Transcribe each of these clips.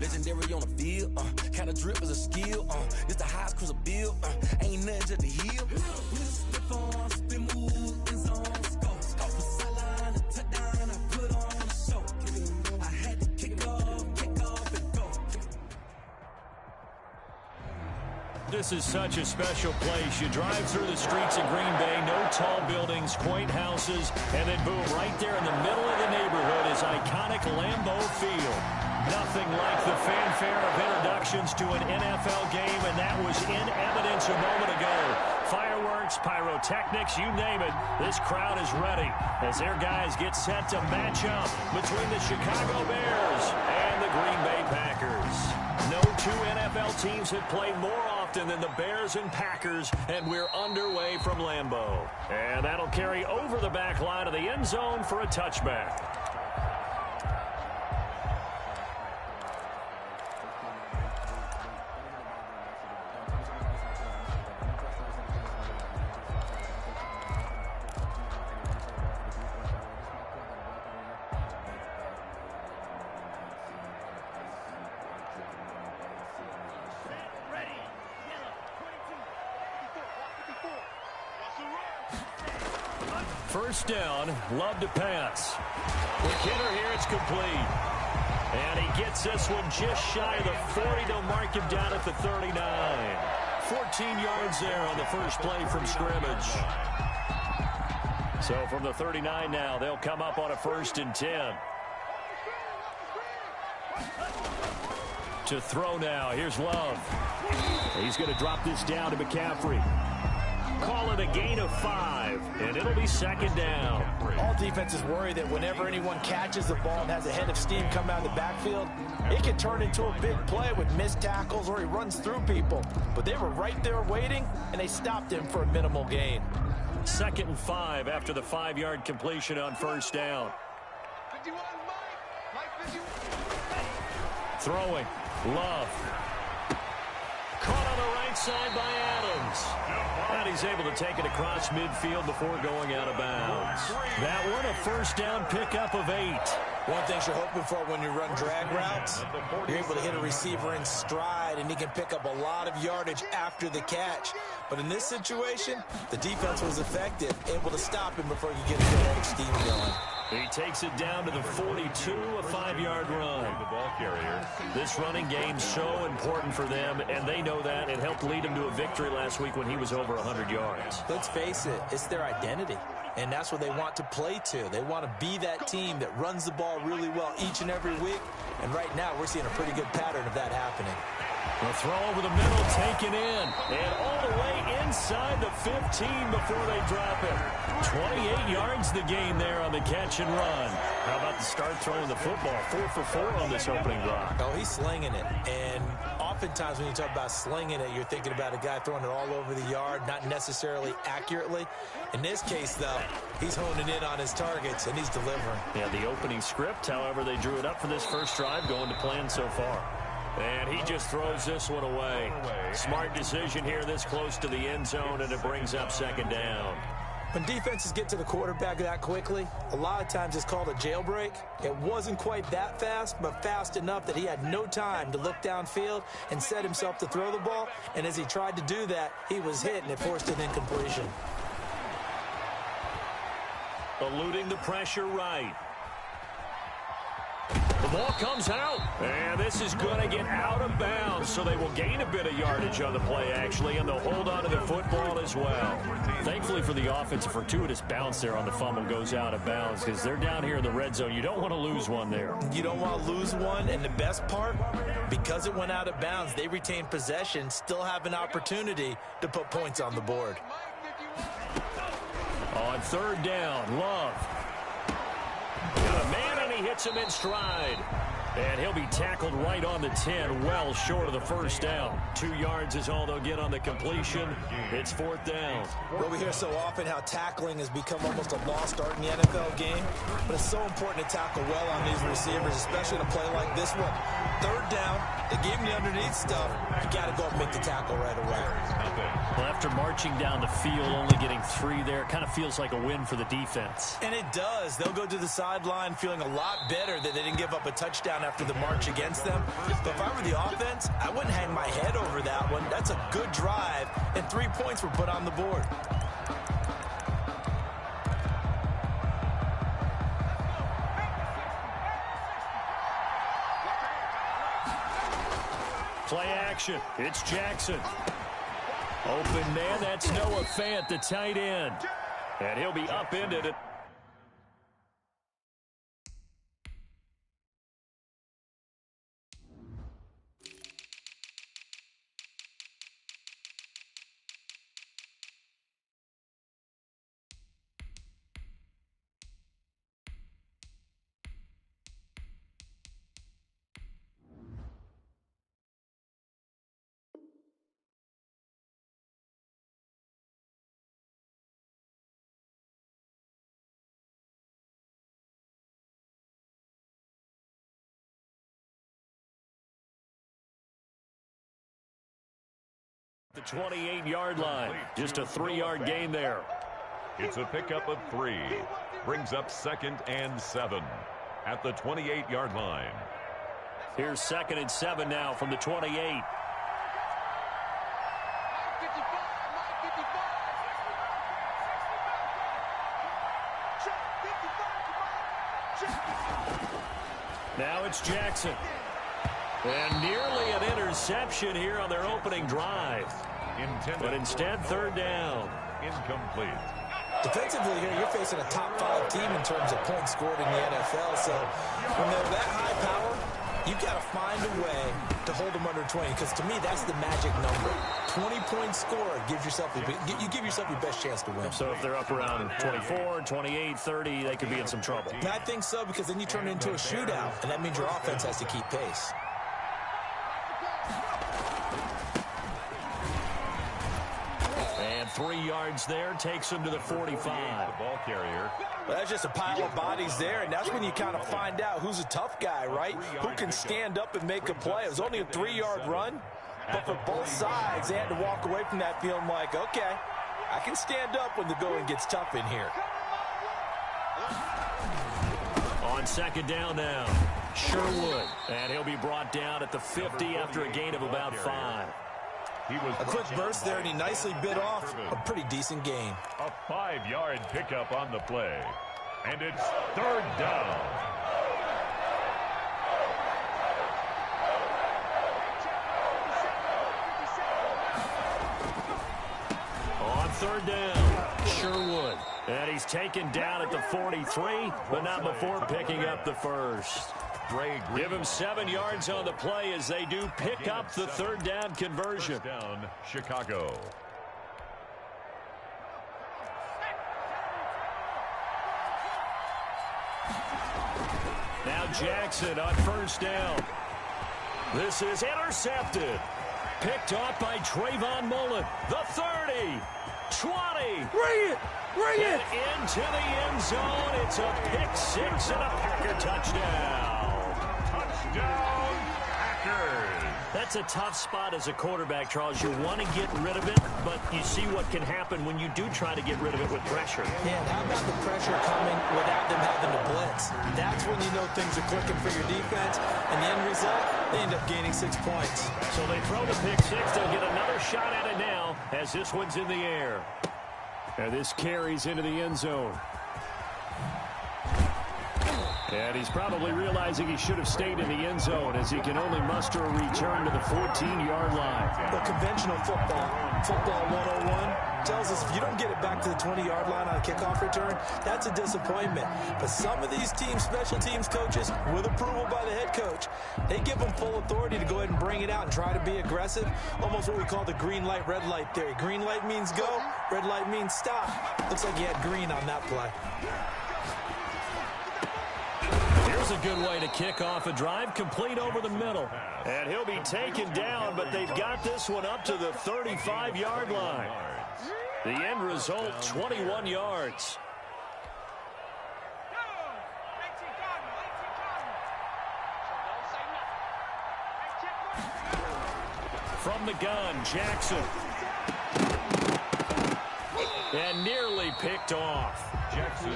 legendary on the field. Kind of drip is a skill. It's the highest cruiser bill. Ain't nothing just the hill. Stiff on, spin move, in zone, scope. Off the sideline, a touchdown, I put on a show. I had to kick off and go. This is such a special place. You drive through the streets of Green Bay, no tall buildings, quaint houses, and then boom, right there in the middle of the neighborhood is iconic Lambeau Field. Nothing like the fanfare of introductions to an NFL game, and that was in evidence a moment ago. Fireworks, pyrotechnics, you name it, this crowd is ready as their guys get set to match up between the Chicago Bears and the Green Bay Packers. No two NFL teams have played more often than the Bears and Packers, and we're underway from Lambeau. And that'll carry over the back line of the end zone for a touchback. First down, Love to pass. The hitter here, it's complete. And he gets this one just shy of the 40. They'll mark him down at the 39. 14 yards there on the first play from scrimmage. So from the 39 now, they'll come up on a 1st and 10. To throw now, here's Love. He's going to drop this down to McCaffrey. Call it a gain of 5, and it'll be 2nd down. All defenses worry that whenever anyone catches the ball and has a head of steam come out of the backfield, it can turn into a big play with missed tackles or he runs through people. But they were right there waiting, and they stopped him for a minimal gain. 2nd and 5 after the 5-yard completion on 1st down. Throwing, Love. Caught on the right side by Adams. And he's able to take it across midfield before going out of bounds. That one, a 1st down pickup of 8. One thing you're hoping for when you run drag routes, you're able to hit a receiver in stride, and he can pick up a lot of yardage after the catch. But in this situation, the defense was effective, able to stop him before he could get his head of steam going. He takes it down to the 42, a 5-yard run. The ball carrier. This running game's so important for them, and they know that. It helped lead him to a victory last week when he was over 100 yards. Let's face it, it's their identity, and that's what they want to play to. They want to be that team that runs the ball really well each and every week, and right now we're seeing a pretty good pattern of that happening. The throw over the middle, taken in, and all the way inside the 15 before they drop it. 28 yards the gain there on the catch and run. How about the start throwing the football? 4 for 4 on this opening drive. Oh, he's slinging it, and oftentimes when you talk about slinging it, you're thinking about a guy throwing it all over the yard, not necessarily accurately. In this case, though, he's honing in on his targets, and he's delivering. Yeah, the opening script, however, they drew it up for this first drive, going to plan so far. And he just throws this one away. Smart decision here this close to the end zone, and it brings up 2nd down. When defenses get to the quarterback that quickly, a lot of times it's called a jailbreak. It wasn't quite that fast, but fast enough that he had no time to look downfield and set himself to throw the ball. And as he tried to do that, he was hit, and it forced an incompletion. Eluding the pressure right. The ball comes out, and this is going to get out of bounds, so they will gain a bit of yardage on the play, actually, and they'll hold on to the football as well. Thankfully for the offense, a fortuitous bounce there on the fumble goes out of bounds because they're down here in the red zone. You don't want to lose one there. You don't want to lose one, and the best part, because it went out of bounds, they retain possession, still have an opportunity to put points on the board. On 3rd down, Love. Got a man, and he hits him in stride. And he'll be tackled right on the 10, well short of the 1st down. 2 yards is all they'll get on the completion. It's 4th down. Well, we hear so often how tackling has become almost a lost art in the NFL game, but it's so important to tackle well on these receivers, especially in a play like this one. 3rd down, they gave him the underneath stuff. You got to go and make the tackle right away. Well, after marching down the field, only getting 3 there, kind of feels like a win for the defense. And it does. They'll go to the sideline feeling a lot better that they didn't give up a touchdown down after the march against them. But if I were the offense, I wouldn't hang my head over that one. That's a good drive, and 3 points were put on the board. Play action. It's Jackson. Open man, that's Noah Fant, the tight end. And he'll be upended it. The 28-yard line. Just a 3-yard gain there. It's a pickup of 3. Brings up 2nd and 7 at the 28-yard line. Here's 2nd and 7 now from the 28. Now it's Jackson. And nearly an interception here on their opening drive. But instead, 3rd down. Incomplete. Defensively here, you're facing a top 5 team in terms of points scored in the NFL. So when they're that high power, you got to find a way to hold them under 20. Because to me, that's the magic number. 20 points scored gives yourself you give yourself your best chance to win. So if they're up around 24, 28, 30, they could be in some trouble. And I think so, because then you turn it into a shootout, and that means your offense has to keep pace. And 3 yards there takes him to the 45. The ball carrier. Well, that's just a pile of bodies there, and that's when you kind of find out who's a tough guy, right? Who can stand up and make a play. It was only a 3-yard run, but for both sides, they had to walk away from that feeling like, okay, I can stand up when the going gets tough in here. On 2nd down now, Sherwood. And he'll be brought down at the 50 after a gain of about 5. A quick burst there, and he nicely bit off a pretty decent gain. A 5-yard pickup on the play. And it's 3rd down. On 3rd down, Sherwood. And he's taken down at the 43, but not before picking up the first. Give him 7 yards on the play as they do pick up the 3rd down conversion. First down, Chicago. Now Jackson on 1st down. This is intercepted. Picked off by Trayvon Mullen. The 30, 20. Bring it! Into the end zone. It's a pick 6 and a Packer touchdown. Touchdown, Packers. That's a tough spot as a quarterback, Charles. You want to get rid of it, but you see what can happen when you do try to get rid of it with pressure. Man, how about the pressure coming without them having to blitz? That's when you know things are clicking for your defense, and the end result, they end up gaining 6 points. So they throw the pick 6. They'll get another shot at it now as this one's in the air. And this carries into the end zone. And he's probably realizing he should have stayed in the end zone as he can only muster a return to the 14-yard line. Well, conventional football 101, tells us if you don't get it back to the 20-yard line on a kickoff return, that's a disappointment. But some of these teams, special teams coaches, with approval by the head coach, they give them full authority to go ahead and bring it out and try to be aggressive, almost what we call the green light, red light theory. Green light means go, red light means stop. Looks like he had green on that play. Here's a good way to kick off a drive, complete over the middle. And he'll be taken down, but they've got this one up to the 35-yard line. The end result, 21 yards. From the gun, Jackson. And nearly picked off.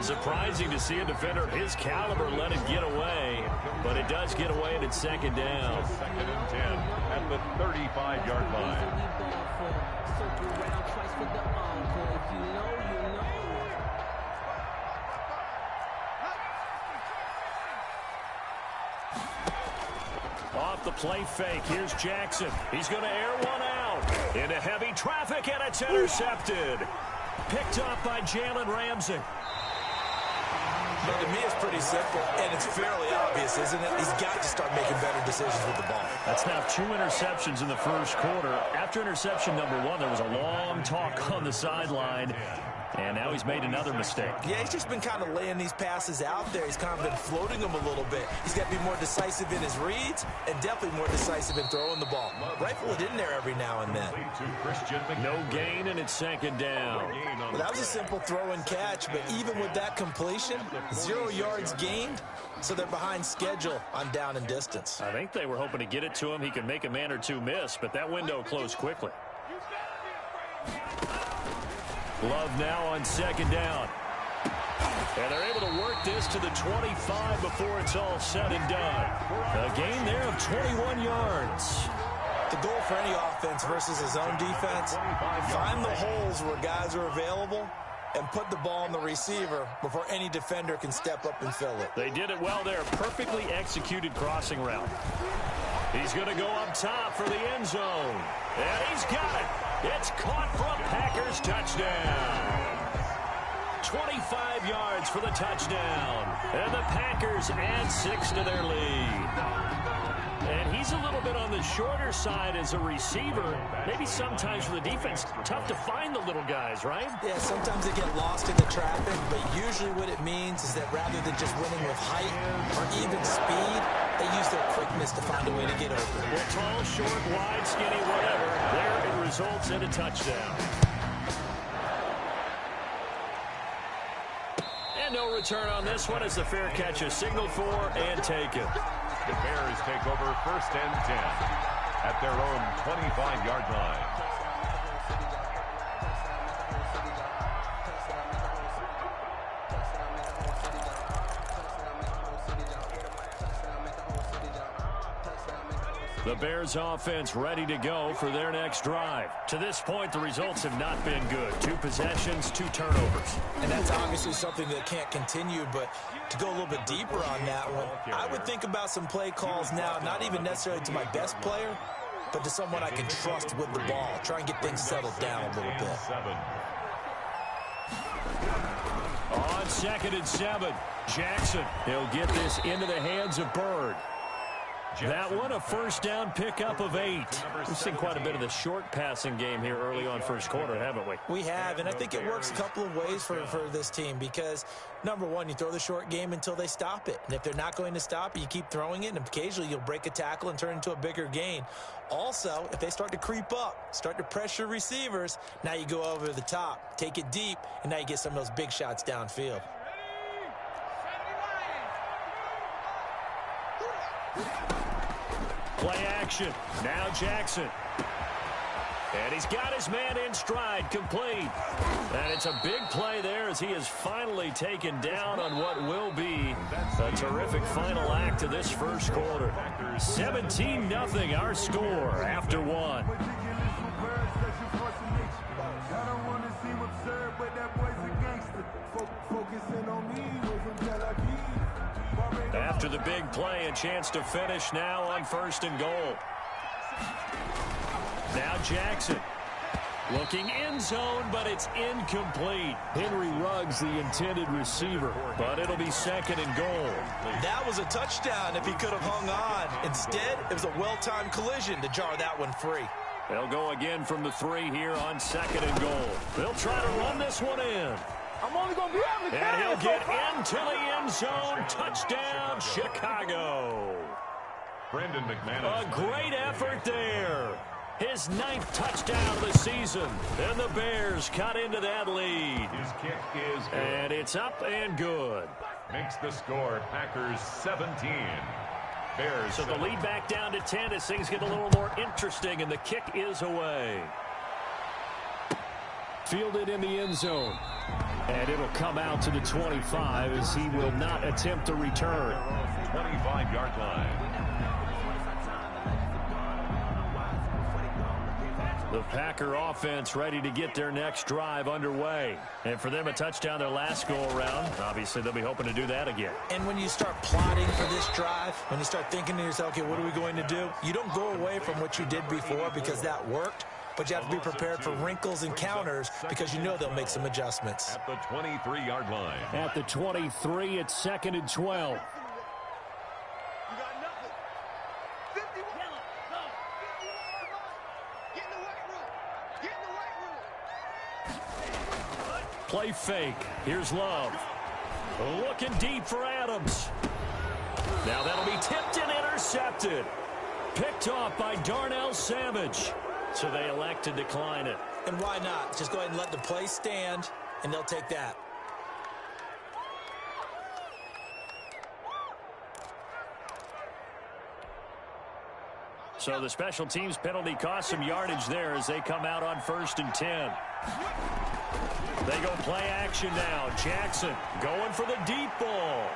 Surprising to see a defender of his caliber let it get away, but it does get away and it's second down. Second and 10 at the 35-yard line. Off the play fake, here's Jackson. He's going to air one out into heavy traffic, and it's intercepted. Picked up by Jalen Ramsey. Well, to me, it's pretty simple, and it's fairly obvious, isn't it? He's got to start making better decisions with the ball. That's now 2 interceptions in the first quarter. After interception number 1, there was a long talk on the sideline, and now he's made another mistake. Yeah, he's just been kind of laying these passes out there. He's kind of been floating them a little bit. He's got to be more decisive in his reads and definitely more decisive in throwing the ball. Rifle it in there every now and then. No gain, and it's second down. Well, that was a simple throw and catch, but even with that completion, 0 yards gained, so they're behind schedule on down and distance. I think they were hoping to get it to him. He could make a man or two miss, but that window closed quickly. Love now on second down. And they're able to work this to the 25 before it's all said and done. A gain there of 21 yards. The goal for any offense versus his own defense, find the holes where guys are available and put the ball on the receiver before any defender can step up and fill it. They did it well there. Perfectly executed crossing route. He's going to go up top for the end zone. And he's got it. It's caught for a Packers touchdown. 25 yards for the touchdown. And the Packers add 6 to their lead. And he's a little bit on the shorter side as a receiver. Maybe sometimes for the defense, tough to find the little guys, right? Yeah, sometimes they get lost in the traffic, but usually what it means is that rather than just winning with height or even speed, they use their quickness to find a way to get open. Well, tall, short, wide, skinny, whatever. There it results in a touchdown. And no return on this one as the fair catch is signaled for and taken. The Bears take over first and 10 at their own 25-yard line. The Bears offense ready to go for their next drive. To this point, the results have not been good. 2 possessions, 2 turnovers. And that's obviously something that can't continue, but to go a little bit deeper on that one, I would think about some play calls now, not even necessarily to my best player, but to someone I can trust with the ball. Try and get things settled down a little bit. On 2nd and 7, Jackson. He'll get this into the hands of Bird. That one, a first down pickup of 8. We've seen quite a bit of the short passing game here early on first quarter, haven't we? We have, and I think it works a couple of ways for this team because, number one, you throw the short game until they stop it. And if they're not going to stop it, you keep throwing it, and occasionally you'll break a tackle and turn into a bigger gain. Also, if they start to creep up, start to pressure receivers, now you go over the top, take it deep, and now you get some of those big shots downfield. Play action. Now Jackson. And he's got his man in stride, complete. And it's a big play there as he is finally taken down on what will be a terrific final act of this first quarter. 17-0 our score after 1. After the big play, a chance to finish now on 1st and goal. Now Jackson looking end zone, but it's incomplete. Henry Ruggs, the intended receiver, but it'll be 2nd and goal. That was a touchdown if he could have hung on. Instead, it was a well-timed collision to jar that one free. They'll go again from the 3 here on 2nd and goal. They'll try to run this one in. I'm only going to be able to and he'll get into the end zone. Touchdown, Chicago. Brendan McManus. A great effort there. His 9th touchdown of the season. And the Bears cut into that lead. His kick is good. And it's up and good. Makes the score Packers 17. Bears. So the lead back down to 10 as things get a little more interesting, and the kick is away. Fielded in the end zone. And it'll come out to the 25 as he will not attempt a return. 25-yard line. The Packer offense ready to get their next drive underway. And for them, a touchdown their last go-around. Obviously, they'll be hoping to do that again. And when you start plotting for this drive, when you start thinking to yourself, okay, what are we going to do? You don't go away from what you did before because that worked, but you have to be prepared for wrinkles and counters because you know they'll make some adjustments. At the 23-yard line. At the 23, it's 2nd and 12. Play fake. Here's Love. Looking deep for Adams. Now that'll be tipped and intercepted. Picked off by Darnell Savage. So they elect to decline it. And why not? Just go ahead and let the play stand, and they'll take that. So the special teams penalty cost some yardage there as they come out on 1st and 10. They go play action now. Jackson going for the deep ball.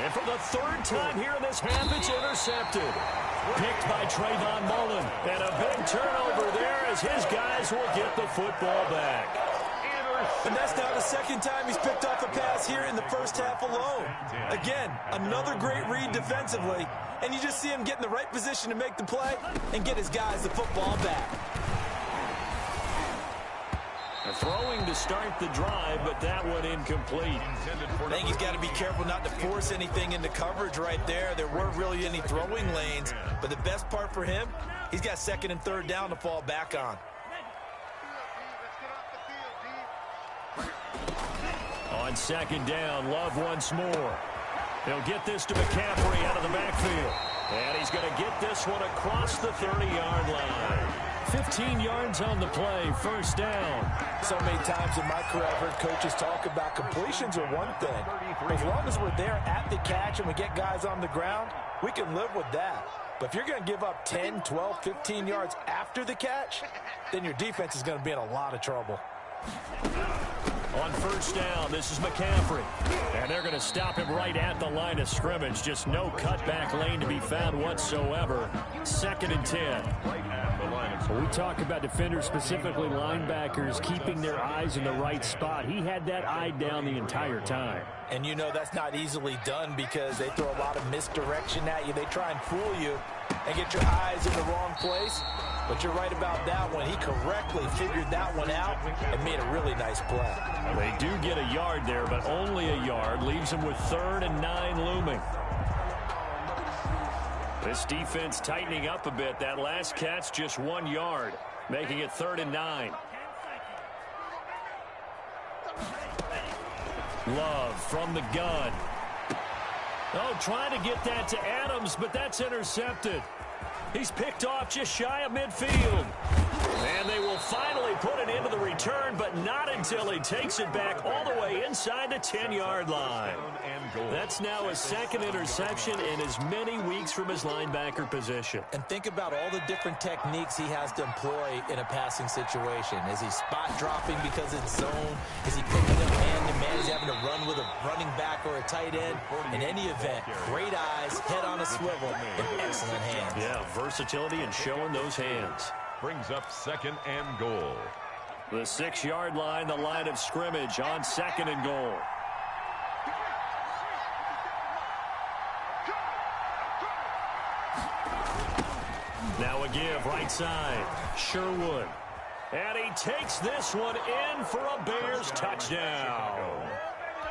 And for the 3rd time here in this half, it's intercepted. Picked by Trayvon Mullen. And a big turnover there as his guys will get the football back. And that's now the 2nd time he's picked off a pass here in the first half alone. Again, another great read defensively. And you just see him get in the right position to make the play and get his guys the football back. Throwing to start the drive, but that one incomplete. I think he's got to be careful not to force anything into coverage right there. There weren't really any throwing lanes, but the best part for him, he's got 2nd and 3rd down to fall back on. On 2nd down, Love once more. He'll get this to McCaffrey out of the backfield. And he's going to get this one across the 30-yard line. 15 yards on the play, 1st down. So many times in my career, I've heard coaches talk about completions are one thing. As long as we're there at the catch and we get guys on the ground, we can live with that. But if you're going to give up 10, 12, 15 yards after the catch, then your defense is going to be in a lot of trouble. On 1st down, this is McCaffrey. And they're going to stop him right at the line of scrimmage. Just no cutback lane to be found whatsoever. 2nd and 10. We talk about defenders, specifically linebackers, keeping their eyes in the right spot. He had that eye down the entire time. And you know that's not easily done because they throw a lot of misdirection at you. They try and fool you and get your eyes in the wrong place. But you're right about that one. He correctly figured that one out and made a really nice play. They do get a yard there, but only a yard. Leaves him with 3rd and 9 looming. This defense tightening up a bit. That last catch just 1 yard, making it 3rd and 9. Love from the gun. Oh, trying to get that to Adams, but that's intercepted. He's picked off just shy of midfield. And they will finally put it into the return, but not until he takes it back all the way inside the 10-yard line. That's now his 2nd interception in as many weeks from his linebacker position. And think about all the different techniques he has to employ in a passing situation. Is he spot dropping because it's zone? Is he picking up man-to-man? Is he having to run with a running back or a tight end? In any event, great eyes, head on a swivel, and excellent hands. Yeah, versatility and showing those hands. Brings up 2nd and goal. The 6-yard line, the line of scrimmage on 2nd and goal. Now a give right side. Sherwood. And he takes this one in for a Bears touchdown.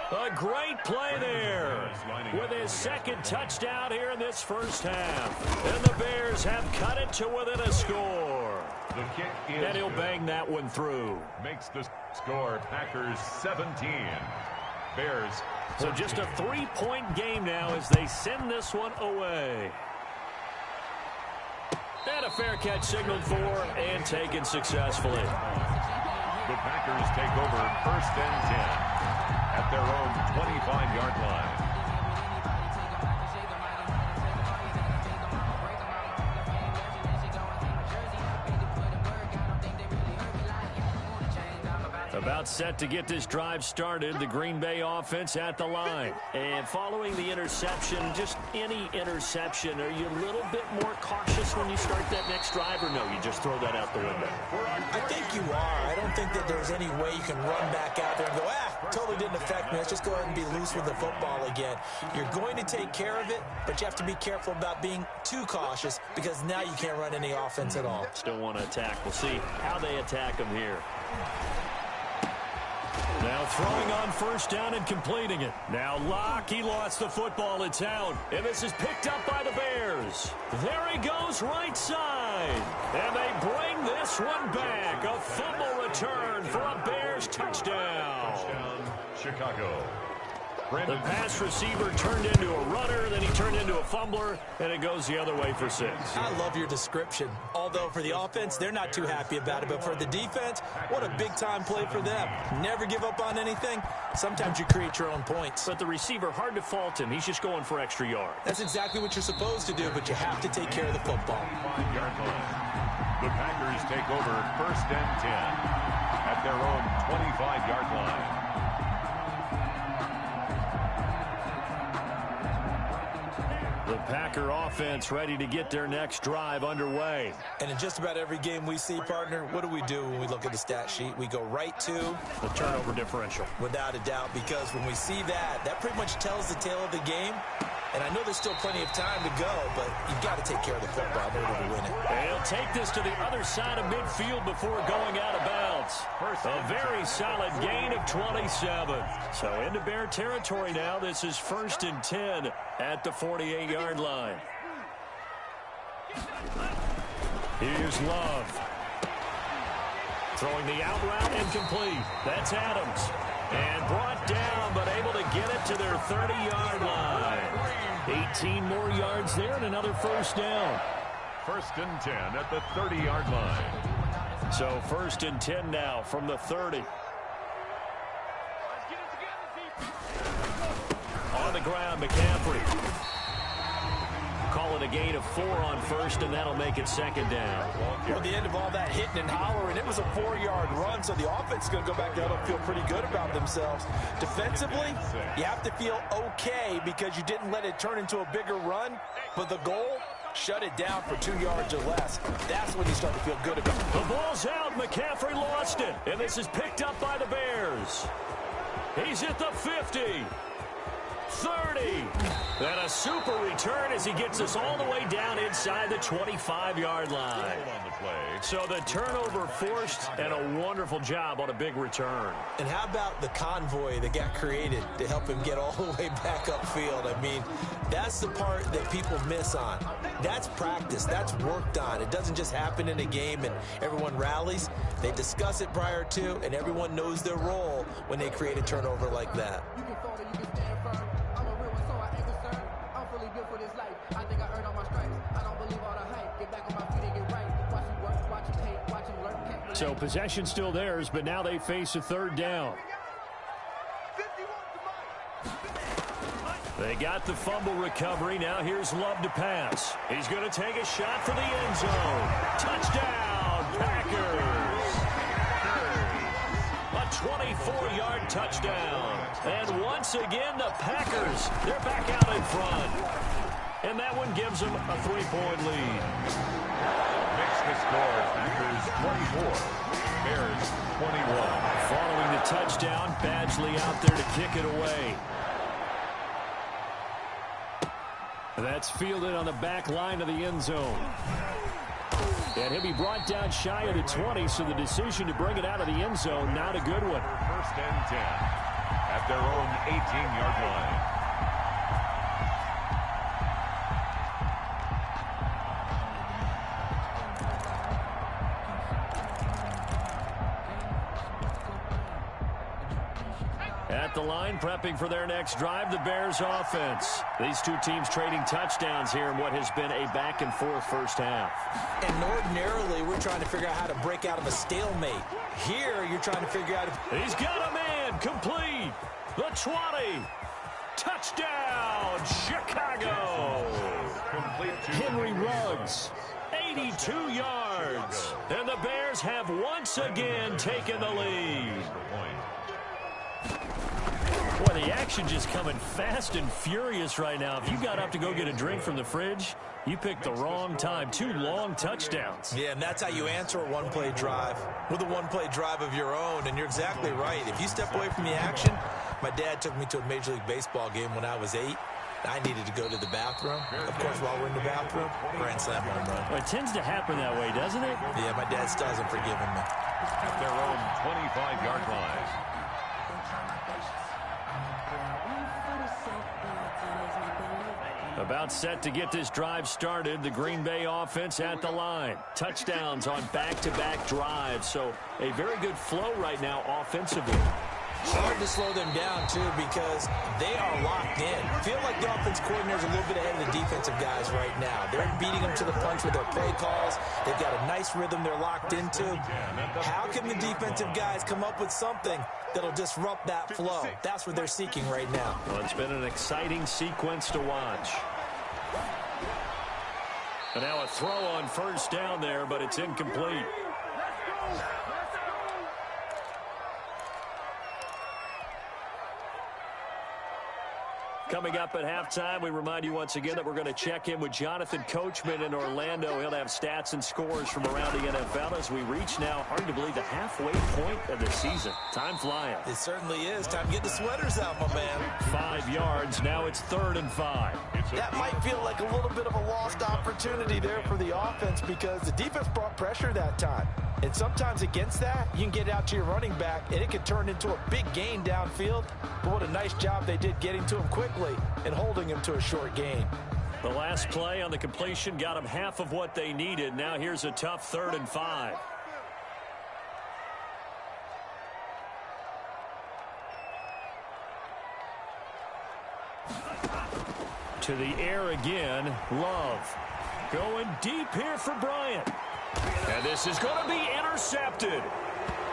A great play there with his 2nd touchdown here in this first half. And the Bears have cut it to within a score. The kick is and he'll bang that one through. Makes the score Packers 17. Bears. So just a 3-point game now as they send this one away. And a fair catch signaled for and taken successfully. The Packers take over 1st and 10 at their own 25-yard line. About set to get this drive started, the Green Bay offense at the line. And following the interception, just any interception, are you a little bit more cautious when you start that next drive, or no, you just throw that out the window? I think you are. I don't think that there's any way you can run back out there and go, totally didn't affect me. Let's just go ahead and be loose with the football again. You're going to take care of it, but you have to be careful about being too cautious because now you can't run any offense at all. Still want to attack. We'll see how they attack them here. Now throwing on first down and completing it. Now Locke, he lost the football. It's out. And this is picked up by the Bears. There he goes right side. And they bring this one back. A fumble return for a Bears touchdown. Chicago. The pass receiver turned into a runner, then he turned into a fumbler, and it goes the other way for 6. I love your description. Although for the offense, they're not too happy about it. But for the defense, what a big-time play for them. Never give up on anything. Sometimes you create your own points. But the receiver, hard to fault him. He's just going for extra yards. That's exactly what you're supposed to do, but you have to take care of the football. 5-yard line. The Packers take over first and 10 at their own 25-yard line. The Packer offense ready to get their next drive underway. And in just about every game we see, partner, what do we do when we look at the stat sheet? We go right to the turnover differential. Without a doubt, because when we see that, that pretty much tells the tale of the game. And I know there's still plenty of time to go, but you've got to take care of the football in order to win it. They'll take this to the other side of midfield before going out of bounds. A very solid gain of 27. So into Bear territory now. This is first and 10 at the 48-yard line. Here's Love. Throwing the out route incomplete. That's Adams. And brought down, but able to get it to their 30-yard line. 18 more yards there and another first down. First and 10 at the 30-yard line. So first and 10 now from the 30. On the ground, McCaffrey. Call it a gain of 4 on first, and that'll make it second down. Well, at the end of all that hitting and hollering, it was a 4-yard run, so the offense is going to go back there and feel pretty good about themselves. Defensively, you have to feel okay because you didn't let it turn into a bigger run, but the goal, shut it down for 2 yards or less. That's when you start to feel good about it. The ball's out. McCaffrey lost it, and this is picked up by the Bears. He's at the 50. 30. And a super return as he gets us all the way down inside the 25-yard line. So the turnover forced, and a wonderful job on a big return. And how about the convoy that got created to help him get all the way back upfield? I mean, that's the part that people miss on. That's practice. That's worked on. It doesn't just happen in a game and everyone rallies. They discuss it prior to, and everyone knows their role when they create a turnover like that. So possession still theirs, but now they face a third down. They got the fumble recovery. Now here's Love to pass. He's going to take a shot for the end zone. Touchdown, Packers. A 24-yard touchdown. And once again, the Packers, they're back out in front. And that one gives them a 3-point lead. Makes the score Packers 24, Bears 21. Following the touchdown, Badgley out there to kick it away. That's fielded on the back line of the end zone. And he'll be brought down shy of the 20, so the decision to bring it out of the end zone, not a good one. First and 10 at their own 18-yard line. At the line, prepping for their next drive, the Bears offense. These two teams trading touchdowns here in what has been a back-and-forth first half. And ordinarily, we're trying to figure out how to break out of a stalemate. Here, you're trying to figure out if... He's got a man, complete. The 20. Touchdown, Chicago. Complete to Henry Ruggs, 82 yards. yards. And the Bears have once again taken the lead. Boy, the action just coming fast and furious right now. If you got up to go get a drink from the fridge, you picked the wrong time. 2 long touchdowns. Yeah, and that's how you answer a one-play drive, with a one-play drive of your own. And you're exactly right. If you step away from the action, my dad took me to a Major League Baseball game when I was 8. I needed to go to the bathroom. Of course, while we're in the bathroom, grand slam home run. Well, it tends to happen that way, doesn't it? Yeah, my dad still hasn't forgiven me. At their own 25-yard line. About set to get this drive started. The Green Bay offense at the line. Touchdowns on back-to-back drives. So a very good flow right now offensively. Hard to slow them down, too, because they are locked in. Feel like the offense coordinator's a little bit ahead of the defensive guys right now. They're beating them to the punch with their play calls. They've got a nice rhythm they're locked into. How can the defensive guys come up with something that'll disrupt that flow? That's what they're seeking right now. Well, it's been an exciting sequence to watch. And now a throw on first down there, but it's incomplete. Coming up at halftime, we remind you once again that we're going to check in with Jonathan Coachman in Orlando. He'll have stats and scores from around the NFL as we reach now, hard to believe, the halfway point of the season. Time flying. It certainly is. Time to get the sweaters out, my man. 5 yards. Now it's 3rd and 5. That might feel like a little bit of a lost opportunity there for the offense because the defense brought pressure that time. And sometimes against that, you can get out to your running back, and it can turn into a big gain downfield. But what a nice job they did getting to him quickly and holding him to a short gain. The last play on the completion got them half of what they needed. Now here's a tough 3rd and 5. To the air again, Love. Going deep here for Bryant. And this is going to be intercepted.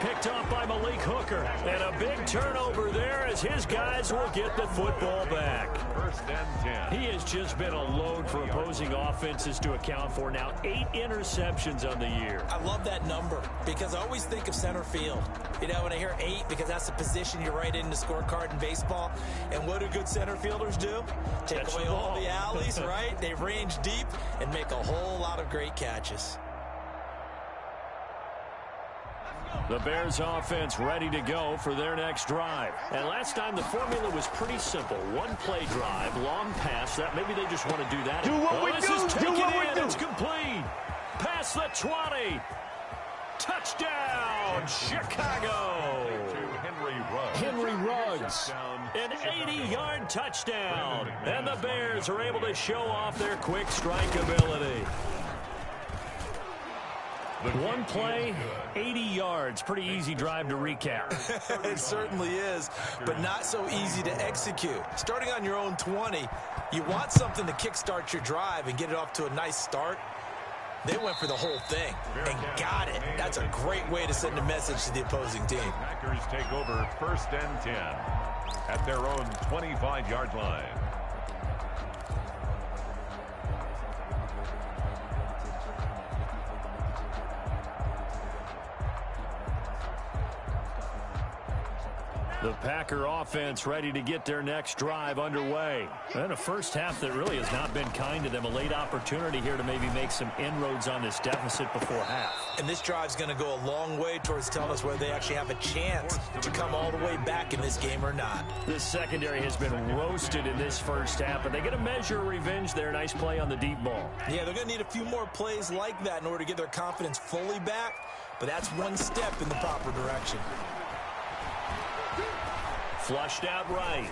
Picked off by Malik Hooker. And a big turnover there as his guys will get the football back. 1st and 10. He has just been a load for opposing offenses to account for. Now 8 interceptions on the year. I love that number because I always think of center field. You know, when I hear 8, because that's the position you write in the scorecard in baseball. And what do good center fielders do? Take away all the alleys, right? They range deep and make a whole lot of great catches. The Bears offense ready to go for their next drive. And last time the formula was pretty simple. 1-play drive, long pass. That maybe they just want to do that. Do what we do. Do what we do. It's complete. Past the 20. Touchdown, Chicago. Henry Ruggs. An 80-yard touchdown. And the Bears are able to show off their quick strike ability. 1 play, 80 yards. Pretty easy drive to recap. It certainly is, but not so easy to execute. Starting on your own 20, you want something to kickstart your drive and get it off to a nice start. They went for the whole thing and got it. That's a great way to send a message to the opposing team. Packers take over 1st and 10 at their own 25-yard line. The Packer offense ready to get their next drive underway. And a first half that really has not been kind to them. A late opportunity here to maybe make some inroads on this deficit before half. And this drive's going to go a long way towards telling us whether they actually have a chance to come all the way back in this game or not. This secondary has been roasted in this first half, but they get a measure of revenge there. Nice play on the deep ball. Yeah, they're going to need a few more plays like that in order to get their confidence fully back, but that's one step in the proper direction. Flushed out right.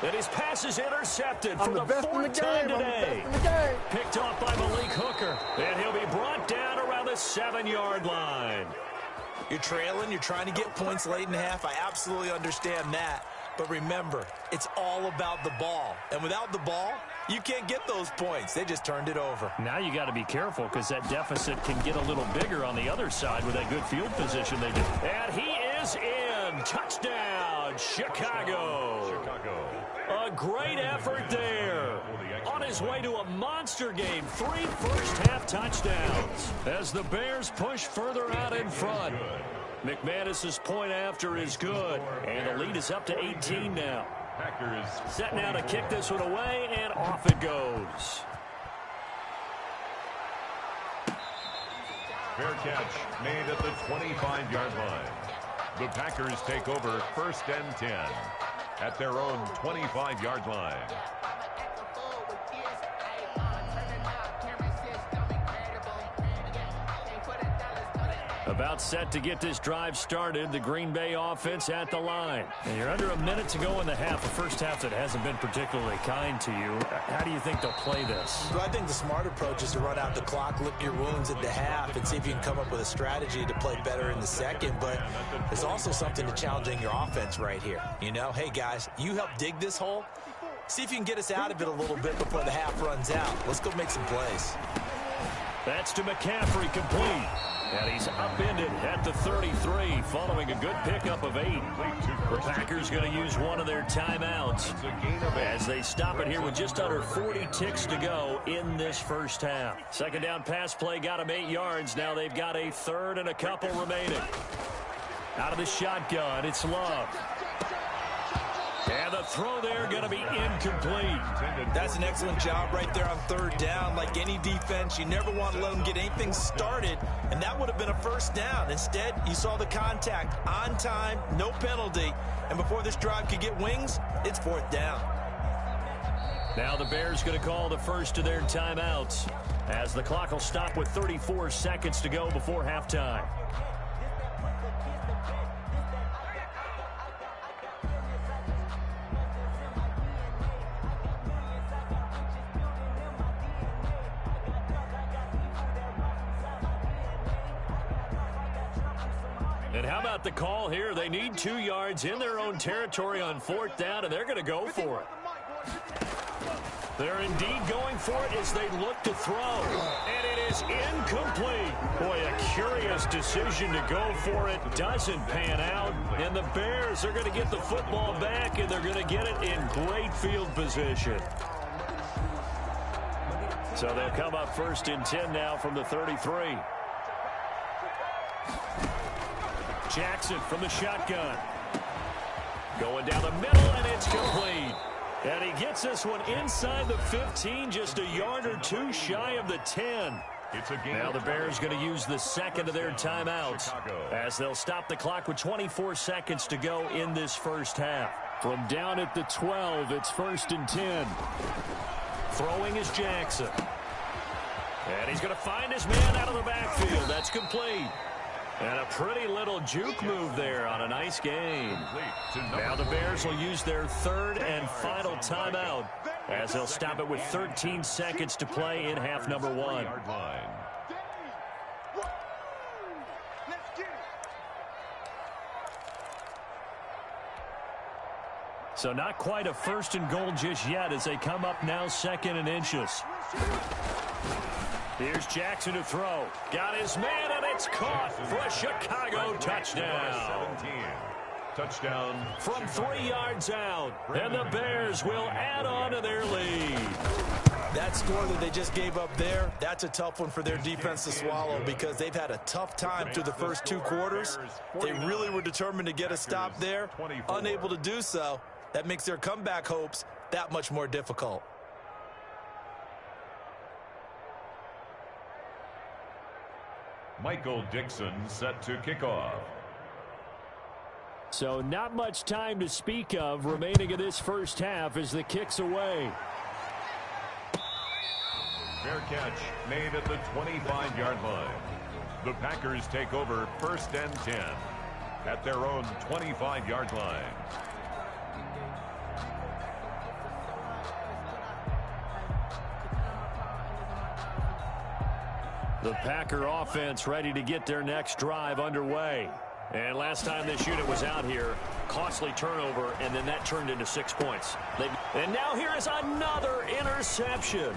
And his pass is intercepted for the 4th time today. Picked off by Malik Hooker. And he'll be brought down around the 7-yard line. You're trailing. You're trying to get points late in the half. I absolutely understand that. But remember, it's all about the ball. And without the ball, you can't get those points. They just turned it over. Now you got to be careful because that deficit can get a little bigger on the other side with that good field position they do. And he is in. Touchdown, Chicago. A great effort there. on his way to a monster game. 3 first-half touchdowns as the Bears push further out in front. McManus's point after is good, and the lead is up to 18 now. Packers set now to kick this one away, and off it goes. Fair catch made at the 25-yard line. The Packers take over 1st and 10 at their own 25-yard line. About set to get this drive started, the Green Bay offense at the line. And you're under a minute to go in the half, a first half that hasn't been particularly kind to you. How do you think they'll play this? Well, I think the smart approach is to run out the clock, lick your wounds at the half, and see if you can come up with a strategy to play better in the second. But there's also something to challenging your offense right here. You know, hey, guys, you help dig this hole. See if you can get us out of it a little bit before the half runs out. Let's go make some plays. That's to McCaffrey, complete. And he's upended at the 33 following a good pickup of 8. The Packers going to use one of their timeouts as they stop it here with just under 40 ticks to go in this first half. Second down pass play got him 8 yards. Now they've got a third and a couple remaining. Out of the shotgun, it's Love. And the throw there going to be incomplete. That's an excellent job right there on 3rd down. Like any defense, you never want to let them get anything started, and that would have been a first down. Instead, you saw the contact on time, no penalty, and before this drive could get wings, it's 4th down. Now the Bears going to call the first of their timeouts as the clock will stop with 34 seconds to go before halftime. And how about the call here? They need 2 yards in their own territory on 4th down, and they're going to go for it. They're indeed going for it as they look to throw. And it is incomplete. Boy, a curious decision to go for it. Doesn't pan out. And the Bears are going to get the football back, and they're going to get it in great field position. So they'll come up 1st and 10 now from the 33. Jackson from the shotgun. Going down the middle, and it's complete. And he gets this one inside the 15, just a yard or 2 shy of the 10. Now the Bears going to use the second of their timeouts as they'll stop the clock with 24 seconds to go in this first half. From down at the 12, it's 1st and 10. Throwing is Jackson. And he's going to find his man out of the backfield. That's complete. And a pretty little juke move there on a nice gain. Now the Bears will use their 3rd and final timeout as they'll stop it with 13 seconds to play in half number 1. So not quite a 1st and goal just yet as they come up now 2nd and inches. Here's Jackson to throw. Got his man, and it's caught for a Chicago touchdown. Touchdown from 3 yards out. And the Bears will add on to their lead. That score that they just gave up there, that's a tough one for their defense to swallow because they've had a tough time through the first 2 quarters. They really were determined to get a stop there. Unable to do so. That makes their comeback hopes that much more difficult. Michael Dixon set to kick off. So not much time to speak of remaining in this first half as the kick's away. Fair catch made at the 25-yard line. The Packers take over 1st and 10 at their own 25-yard line. The Packer offense ready to get their next drive underway. And last time this unit was out here, costly turnover, and then that turned into 6 points. And now here is another interception.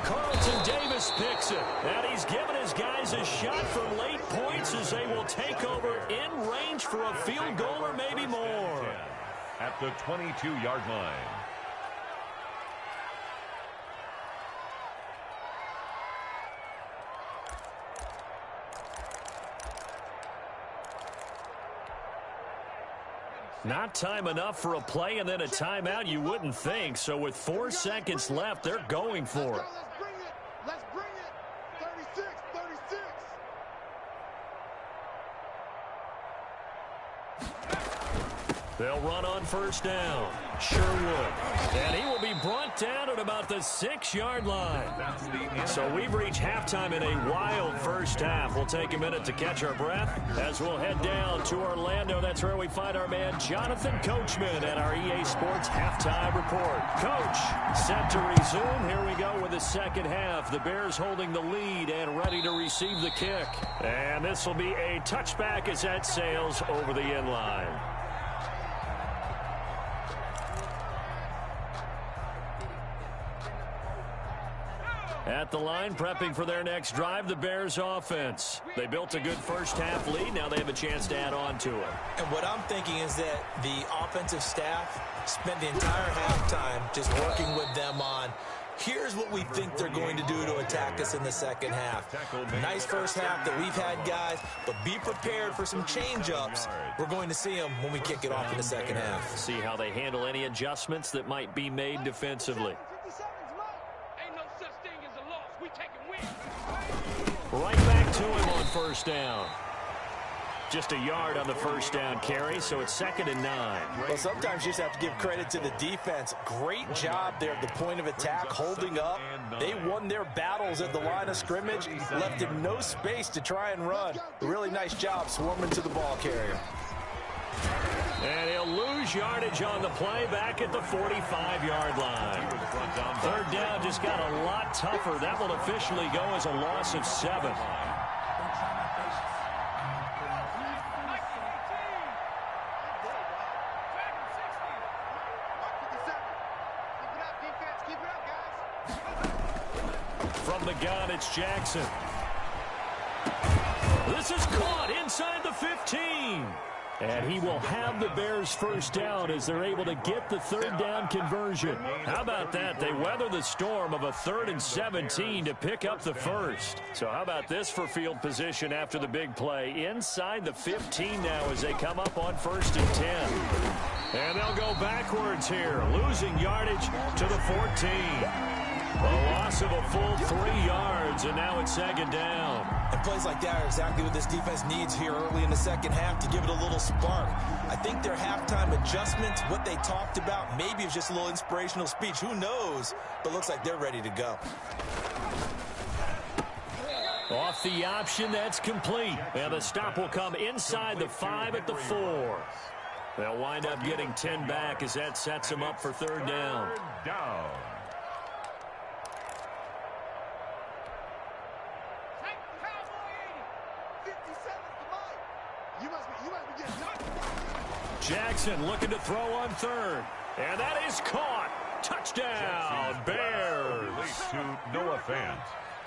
Carlton Davis picks it. And he's given his guys a shot for late points as they will take over in range for a field goal or maybe more. At the 22-yard line. Not time enough for a play and then a timeout, you wouldn't think. So with 4 seconds left, they're going for it. Let's bring it. 36, 36. They'll run on first down. Sherwood. And he will be brought down at about the 6-yard line. So we've reached halftime in a wild first half. We'll take a minute to catch our breath as we'll head down to Orlando. That's where we find our man Jonathan Coachman at our EA Sports Halftime Report. Coach, set to resume. Here we go with the second half. The Bears holding the lead and ready to receive the kick. And this will be a touchback as that sails over the end line. At the line, prepping for their next drive, the Bears offense. They built a good first-half lead. Now they have a chance to add on to it. And what I'm thinking is that the offensive staff spent the entire halftime just working with them on, here's what we think they're going to do to attack us in the second half. Nice first half that we've had, guys, but be prepared for some change-ups. We're going to see them when we kick it off in the second half. See how they handle any adjustments that might be made defensively. Right back to him on first down. Just a yard on the first down carry, so it's 2nd and 9. Well, sometimes you just have to give credit to the defense. Great job there at the point of attack, holding up. They won their battles at the line of scrimmage, left him no space to try and run. Really nice job swarming to the ball carrier. And he'll lose yardage on the play back at the 45-yard line. Third down just got a lot tougher. That will officially go as a loss of 7. From the gun, it's Jackson. This is caught inside the 15. And he will have the Bears first down as they're able to get the third down conversion. How about that? They weather the storm of a 3rd and 17 to pick up the first. So how about this for field position after the big play? Inside the 15 now as they come up on 1st and 10. And they'll go backwards here, losing yardage to the 14. A loss of a full 3 yards, and now it's 2nd down. And plays like that are exactly what this defense needs here early in the second half to give it a little spark. I think their halftime adjustments, what they talked about, maybe it's just a little inspirational speech. Who knows? But looks like they're ready to go. Off the option, that's complete. And the stop will come inside the 5 at the 4. They'll wind up getting 10 back as that sets them up for 3rd down. Jackson looking to throw on 3rd. And that is caught. Touchdown, Bears. To Noah Fant.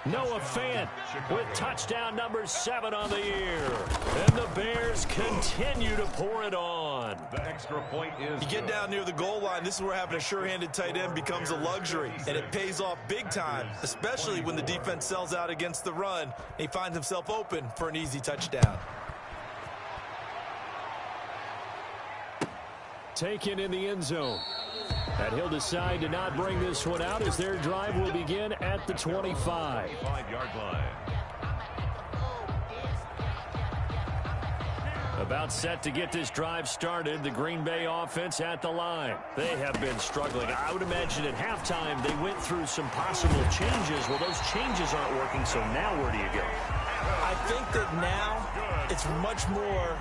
Noah Fant with touchdown number 7 on the year. And the Bears continue to pour it on. The extra point is you get down near the goal line, this is where having a sure-handed tight end becomes a luxury. And it pays off big time, especially when the defense sells out against the run. And he finds himself open for an easy touchdown. Taken in the end zone. And he'll decide to not bring this one out as their drive will begin at the 25. 5-yard line. About set to get this drive started, the Green Bay offense at the line. They have been struggling. I would imagine at halftime they went through some possible changes. Well, those changes aren't working, so now where do you go? I think that now it's much more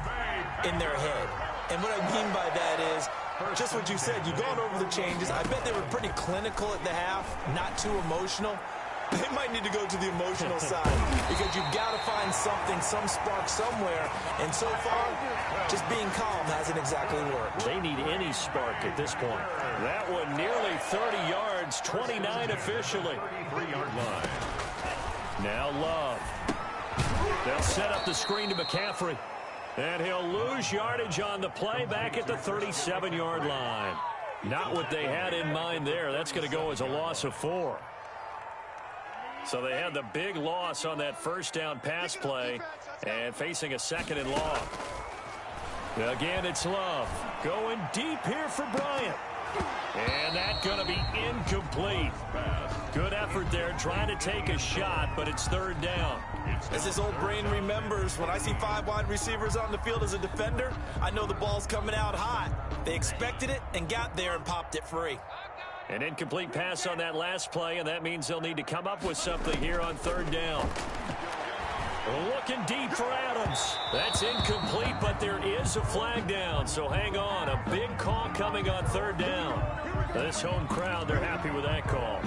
in their head. And what I mean by that is just what you said. You've gone over the changes. I bet they were pretty clinical at the half, not too emotional. They might need to go to the emotional side because you've got to find something, some spark somewhere. And so far, just being calm hasn't exactly worked. They need any spark at this point. That one nearly 30 yards, 29 officially. 3-yard line. Now Love. They'll set up the screen to McCaffrey. And he'll lose yardage on the play back at the 37-yard line. Not what they had in mind there. That's going to go as a loss of 4. So they had the big loss on that first down pass play and facing a 2nd and long. Again, it's Love. Going deep here for Bryant. And that's going to be incomplete. Good effort there trying to take a shot, but it's third down. As his old brain remembers, when I see 5 wide receivers on the field as a defender, I know the ball's coming out hot. They expected it and got there and popped it free. An incomplete pass on that last play, and that means they'll need to come up with something here on third down. Looking deep for Adams. That's incomplete, but there is a flag down, so hang on. A big call coming on third down. This home crowd, they're happy with that call.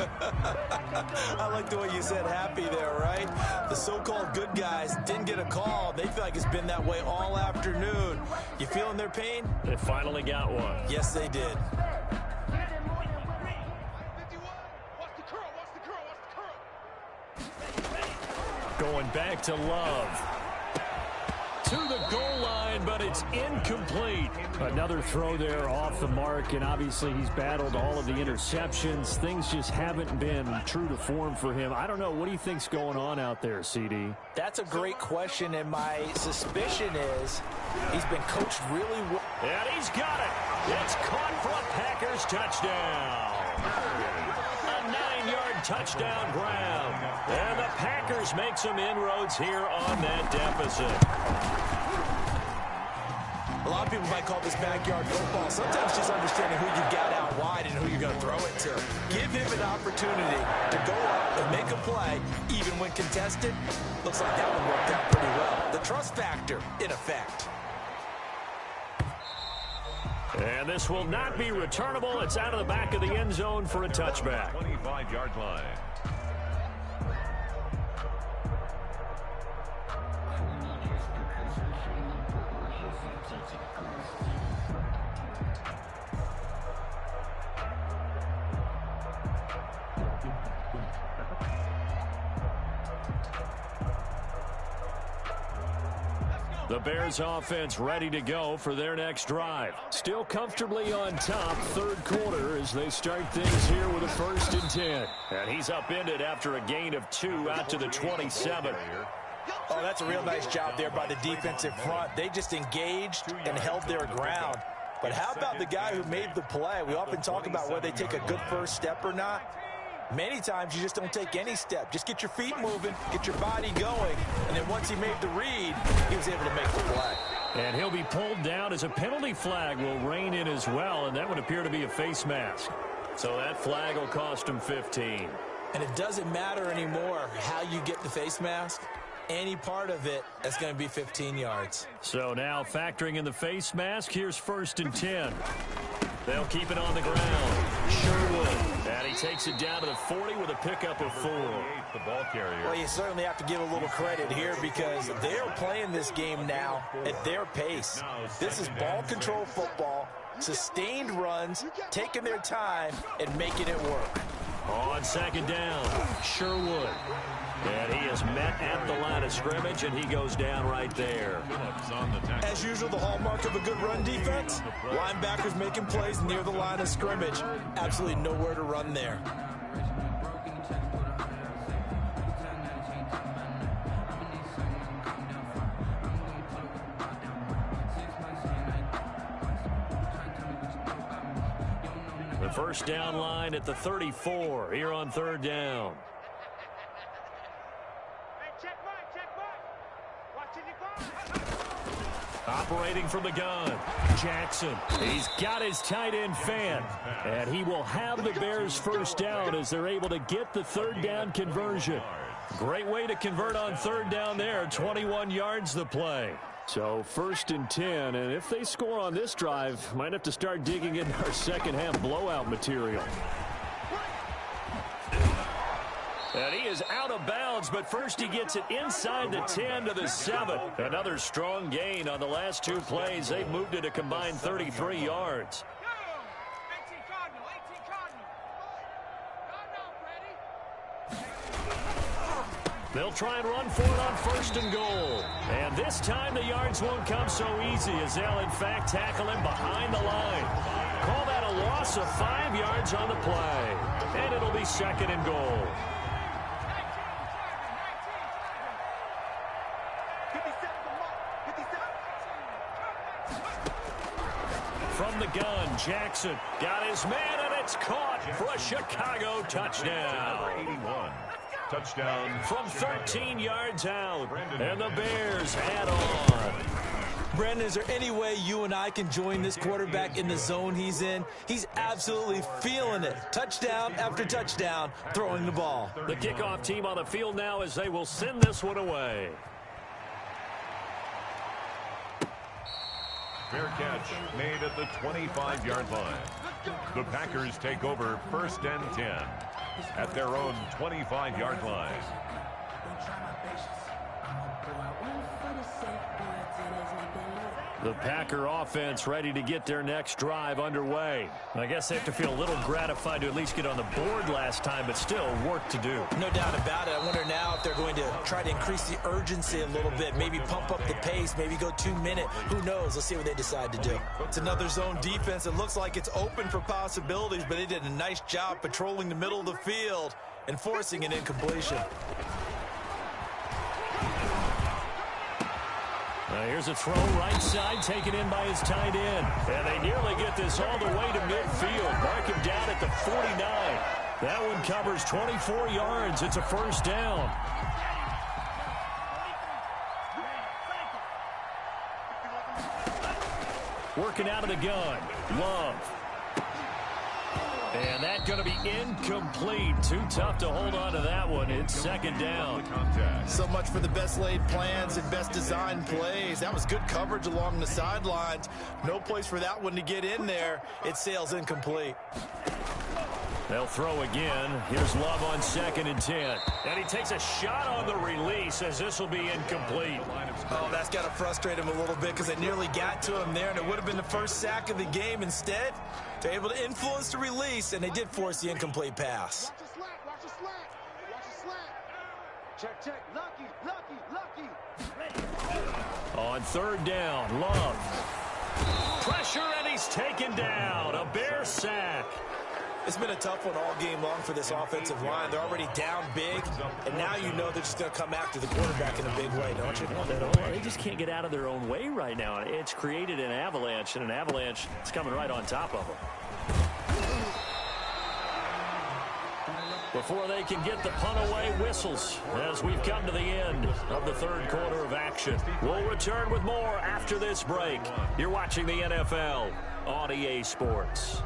I like the way you said happy there, right? The so-called good guys didn't get a call. They feel like it's been that way all afternoon. You feeling their pain? They finally got one. Yes, they did. Going back to Love. To the goal line, but it's incomplete. Another throw there off the mark, and obviously he's battled all of the interceptions. Things just haven't been true to form for him. I don't know. What do you think's going on out there, CD? That's a great question, and my suspicion is he's been coached really well. And he's got it. It's caught for a Packers touchdown. A 9-yard touchdown grab. And the Packers make some inroads here on that deficit. A lot of people might call this backyard football. Sometimes just understanding who you got out wide and who you're going to throw it to. Give him an opportunity to go up and make a play, even when contested. Looks like that one worked out pretty well. The trust factor, in effect. And this will not be returnable. It's out of the back of the end zone for a touchback. 25-yard line. The Bears offense ready to go for their next drive. Still comfortably on top, third quarter, as they start things here with a 1st and 10. And he's upended after a gain of 2 out to the 27. Oh, that's a real nice job there by the defensive front. They just engaged and held their ground. But how about the guy who made the play? We often talk about whether they take a good first step or not. Many times you just don't take any step. Just get your feet moving, get your body going, and then once he made the read, he was able to make the play. And he'll be pulled down as a penalty flag will rein in as well, and that would appear to be a face mask. So that flag will cost him 15. And it doesn't matter anymore how you get the face mask. Any part of it, that's going to be 15 yards. So now factoring in the face mask, here's 1st and 10. They'll keep it on the ground. Sherwood. And he takes it down to the 40 with a pickup of 4. The ball carrier. Well, you certainly have to give a little credit here because they're playing this game now at their pace. This is ball control football, sustained runs, taking their time, and making it work. On 2nd down, Sherwood. And he is met at the line of scrimmage, and he goes down right there. As usual, the hallmark of a good run defense, linebackers making plays near the line of scrimmage. Absolutely nowhere to run there. The first down line at the 34 here on 3rd down. Operating from the gun, Jackson. He's got his tight end fan, and he will have the Bears first down as they're able to get the 3rd down conversion. Great way to convert on 3rd down there. 21 yards the play. So 1st and 10, and if they score on this drive, might have to start digging in our second half blowout material. And he is out of bounds, but first he gets it inside the 10 to the 7. Another strong gain on the last 2 plays. They've moved it a combined 33 yards. They'll try and run for it on 1st and goal. And this time the yards won't come so easy as they'll in fact tackle him behind the line. Call that a loss of 5 yards on the play. And it'll be 2nd and goal. the gun. Jackson got his man, and it's caught for a Chicago touchdown. 81. Touchdown. From 13 yards out, and the Bears add on. Brandon, is there any way you and I can join this quarterback in the zone he's in? He's absolutely feeling it. Touchdown after touchdown, throwing the ball. The kickoff team on the field now as they will send this one away. Fair catch made at the 25-yard line. The Packers take over 1st and 10 at their own 25-yard line. The Packer offense ready to get their next drive underway. I guess they have to feel a little gratified to at least get on the board last time, but still work to do. No doubt about it. I wonder now if they're going to try to increase the urgency a little bit, maybe pump up the pace, maybe go 2 minute. Who knows? Let's see what they decide to do. It's another zone defense. It looks like it's open for possibilities, but they did a nice job patrolling the middle of the field and forcing an incompletion. Here's a throw right side, taken in by his tight end. And they nearly get this all the way to midfield. Mark him down at the 49. That one covers 24 yards. It's a first down. Working out of the gun. Love. And that's going to be incomplete. Too tough to hold on to that one. It's second down. So much for the best laid plans and best designed plays. That was good coverage along the sidelines. No place for that one to get in there. It sails incomplete. They'll throw again. Here's Love on 2nd and 10. And he takes a shot on the release as this will be incomplete. Oh, that's got to frustrate him a little bit because they nearly got to him there, and it would have been the first sack of the game. Instead, they're able to influence the release, and they did force the incomplete pass. Watch the slant, watch the slant, watch the slant. Check, check, lucky. On 3rd down, Love. Pressure, and he's taken down. A Bear sack. It's been a tough one all game long for this offensive line. They're already down big, and now you know they're just going to come after the quarterback in a big way, don't you? They just can't get out of their own way right now. It's created an avalanche, and an avalanche is coming right on top of them. Before they can get the punt away, whistles as we've come to the end of the 3rd quarter of action. We'll return with more after this break. You're watching the NFL on EA Sports.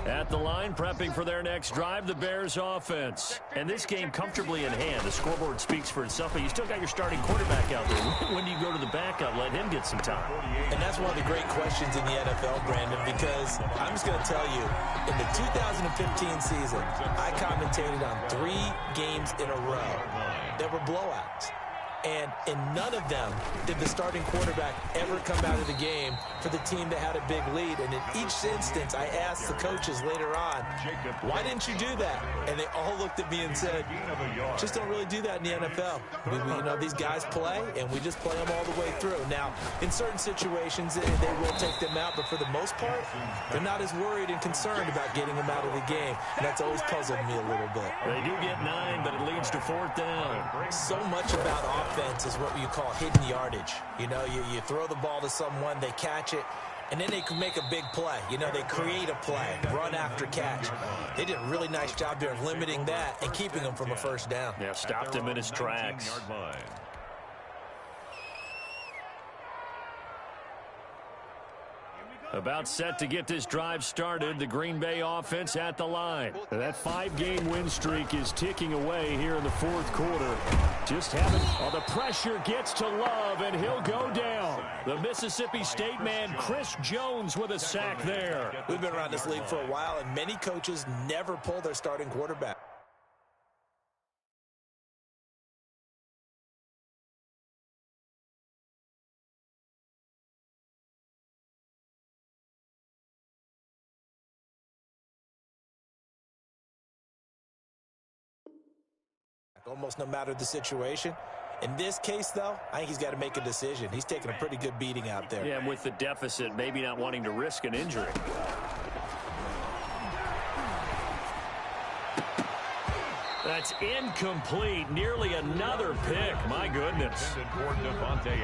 At the line, prepping for their next drive, the Bears offense. And this game comfortably in hand. The scoreboard speaks for itself, but you still got your starting quarterback out there. When do you go to the backup? Let him get some time. And that's one of the great questions in the NFL, Brandon, because I'm just going to tell you, in the 2015 season, I commentated on 3 games in a row that were blowouts. And in none of them did the starting quarterback ever come out of the game for the team that had a big lead. And in each instance, I asked the coaches later on, why didn't you do that? And they all looked at me and said, just don't really do that in the NFL. You know, these guys play, and we just play them all the way through. Now, in certain situations, they will take them out, but for the most part, they're not as worried and concerned about getting them out of the game. And that's always puzzled me a little bit. They do get 9, but it leads to 4th down. So much about offense is what you call hidden yardage. You know, you throw the ball to someone, they catch it, and then they can make a big play. You know, they create a play, run after catch. They did a really nice job there of limiting that and keeping him from a first down. Yeah, stopped him in his tracks. About set to get this drive started, the Green Bay offense at the line. That 5-game win streak is ticking away here in the 4th quarter. Just haven't. Oh, the pressure gets to Love, and he'll go down. The Mississippi State man, Chris Jones, with a sack there. We've been around this league for a while, and many coaches never pull their starting quarterback. Almost no matter the situation. In this case, though, I think he's got to make a decision. He's taking a pretty good beating out there. Yeah, and with the deficit, maybe not wanting to risk an injury. That's incomplete. Nearly another pick. My goodness.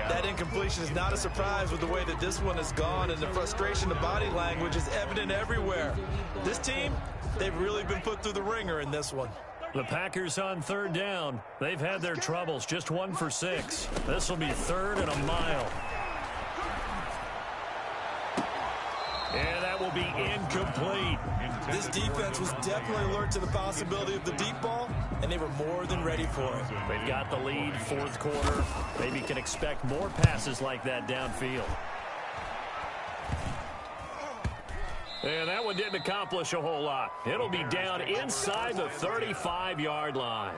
That incompletion is not a surprise with the way that this one has gone, and the frustration of body language is evident everywhere. This team, they've really been put through the ringer in this one. The Packers on third down. They've had their troubles. Just 1 for 6. This will be 3rd and a mile. And that will be incomplete. This defense was definitely alert to the possibility of the deep ball, and they were more than ready for it. They've got the lead, 4th quarter. Maybe can expect more passes like that downfield. And that one didn't accomplish a whole lot. It'll be down inside the 35-yard line.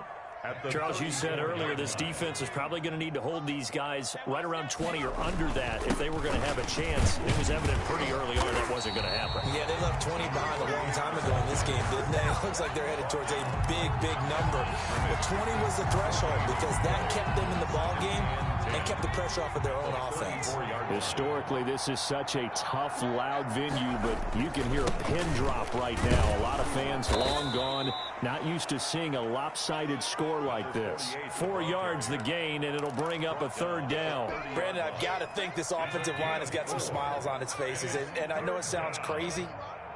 Charles, you said earlier this defense is probably going to need to hold these guys right around 20 or under that if they were going to have a chance. It was evident pretty early on that wasn't going to happen. Yeah, they left 20 behind a long time ago in this game, didn't they? It looks like they're headed towards a big, big number. But 20 was the threshold because that kept them in the ball game and kept the pressure off of their own offense. Historically, this is such a tough, loud venue, but you can hear a pin drop right now. A lot of fans long gone, not used to seeing a lopsided score like this. 4 yards the gain, and it'll bring up a 3rd down. Brandon, I've got to think this offensive line has got some smiles on its faces, and I know it sounds crazy,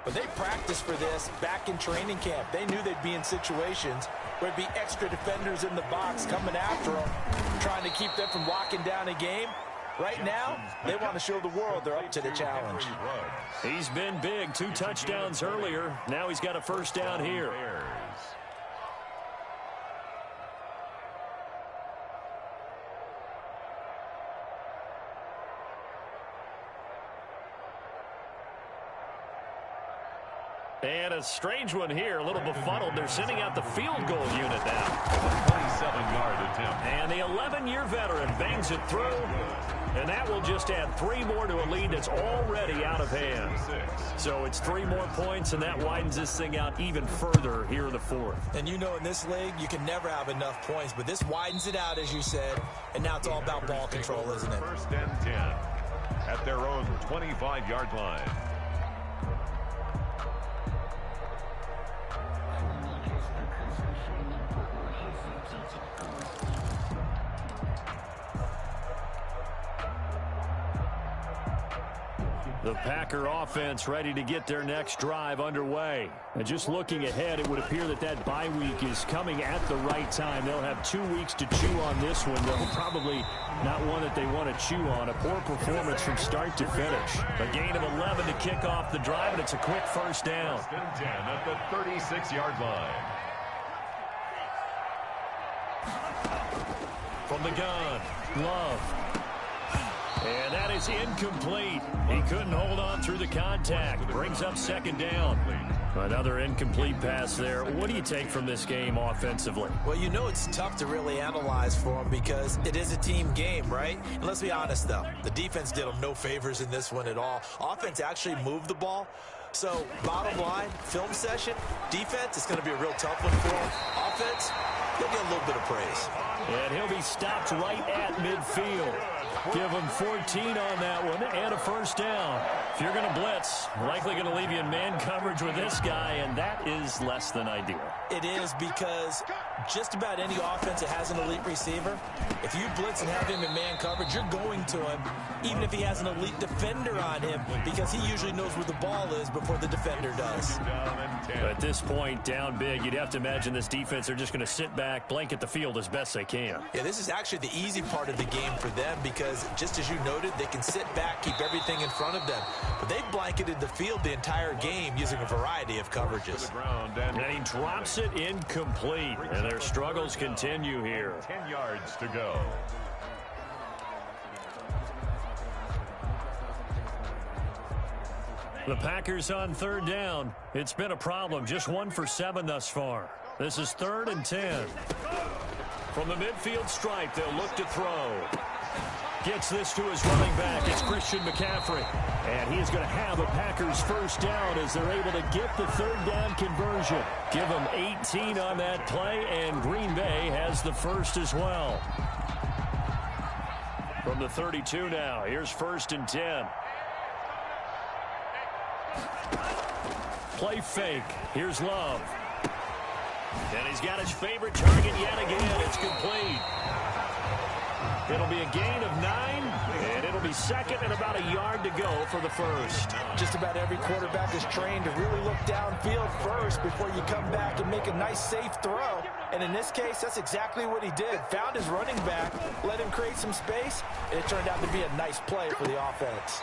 but they practiced for this back in training camp. They knew they'd be in situations where there'd be extra defenders in the box coming after them, trying to keep them from locking down a game. Right now, they want to show the world they're up to the challenge. He's been big. 2 touchdowns earlier. Now he's got a 1st down here. And a strange one here, a little befuddled. They're sending out the field goal unit now. 27-yard attempt. And the 11-year veteran bangs it through. And that will just add 3 more to a lead that's already out of hand. So it's 3 more points, and that widens this thing out even further here in the 4th. And you know in this league, you can never have enough points, but this widens it out, as you said, and now it's all about ball control, isn't it? 1st and 10 at their own 25-yard line. The Packer offense ready to get their next drive underway. And just looking ahead, it would appear that that bye week is coming at the right time. They'll have 2 weeks to chew on this one, though probably not one that they want to chew on. A poor performance from start to finish. A gain of 11 to kick off the drive, and it's a quick 1st down. 1st and 10 at the 36-yard line. From the gun, Love. And that is incomplete. He couldn't hold on through the contact. Brings up 2nd down. Another incomplete pass there. What do you take from this game offensively? Well, you know it's tough to really analyze for them because it is a team game, right? And let's be honest, though. The defense did them no favors in this one at all. Offense actually moved the ball. So, bottom line, film session, defense, it's going to be a real tough one for them. Offense, they'll get a little bit of praise. And he'll be stopped right at midfield. Give him 14 on that one and a 1st down. If you're going to blitz, likely going to leave you in man coverage with this guy, and that is less than ideal. It is because just about any offense that has an elite receiver, if you blitz and have him in man coverage, you're going to him, even if he has an elite defender on him, because he usually knows where the ball is before the defender does. At this point, down big, you'd have to imagine this defense, they're just going to sit back, blanket the field as best they can. Yeah, this is actually the easy part of the game for them because, just as you noted, they can sit back, keep everything in front of them. But they've blanketed the field the entire game using a variety of coverages. And he drops it incomplete, and their struggles continue here. 10 yards to go. The Packers on 3rd down. It's been a problem. Just 1 for 7 thus far. This is 3rd and 10. From the midfield stripe, they'll look to throw. Gets this to his running back. It's Christian McCaffrey. And he is going to have a Packers 1st down as they're able to get the 3rd down conversion. Give them 18 on that play, and Green Bay has the 1st as well. From the 32 now, here's 1st and 10. Play fake. Here's Love. And he's got his favorite target yet again. It's complete. It'll be a gain of 9, and it'll be second and about a yard to go for the first. Just about every quarterback is trained to really look downfield first before you come back and make a nice, safe throw. And in this case, that's exactly what he did. Found his running back, let him create some space, and it turned out to be a nice play for the offense.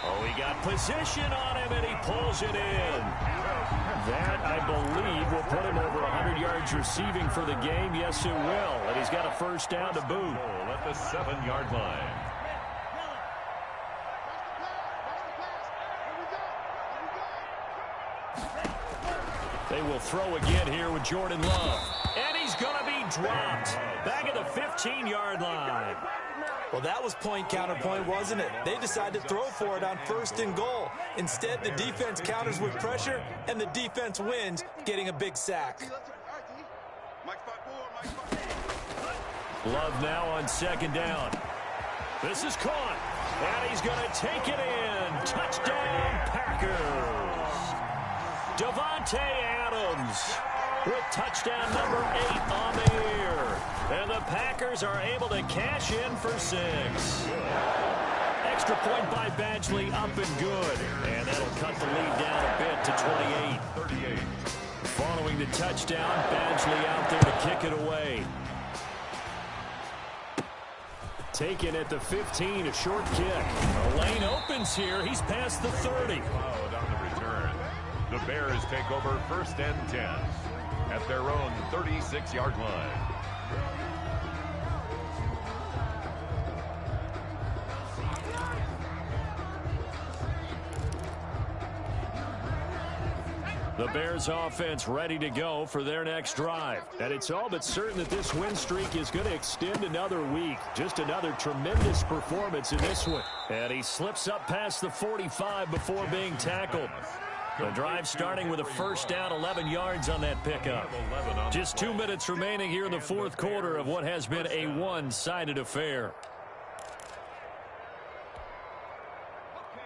Oh, he got position on him, and he pulls it in. That, I believe, will put him over 100 yards receiving for the game. Yes, it will. And he's got a first down to boot. At the 7-yard line. They will throw again here with Jordan Love. And he's going to be dropped. Back at the 15-yard line. Well, that was point counterpoint, wasn't it? They decided to throw for it on 1st and goal. Instead, the defense counters with pressure, and the defense wins, getting a big sack. Love now on 2nd down. This is caught. And he's going to take it in. Touchdown, Packers. Devontae Adams with touchdown number 8 on the year. And the Packers are able to cash in for 6. Extra point by Badgley, up and good. And that'll cut the lead down a bit to 28. Following the touchdown, Badgley out there to kick it away. Taken at the 15, a short kick. The lane opens here. He's past the 30. Followed on the return. The Bears take over 1st and 10 at their own 36-yard line. The Bears offense ready to go for their next drive. And it's all but certain that this win streak is going to extend another week. Just another tremendous performance in this one. And he slips up past the 45 before being tackled. The drive starting with a first down, 11 yards on that pickup. Just 2 minutes remaining here in the 4th quarter of what has been a one-sided affair.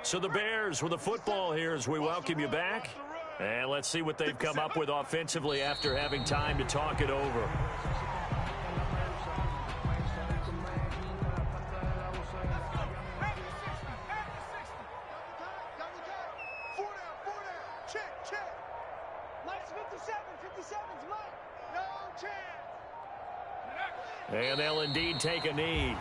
So the Bears with the football here as we welcome you back. And let's see what they've come up with offensively after having time to talk it over. And they'll indeed take a knee.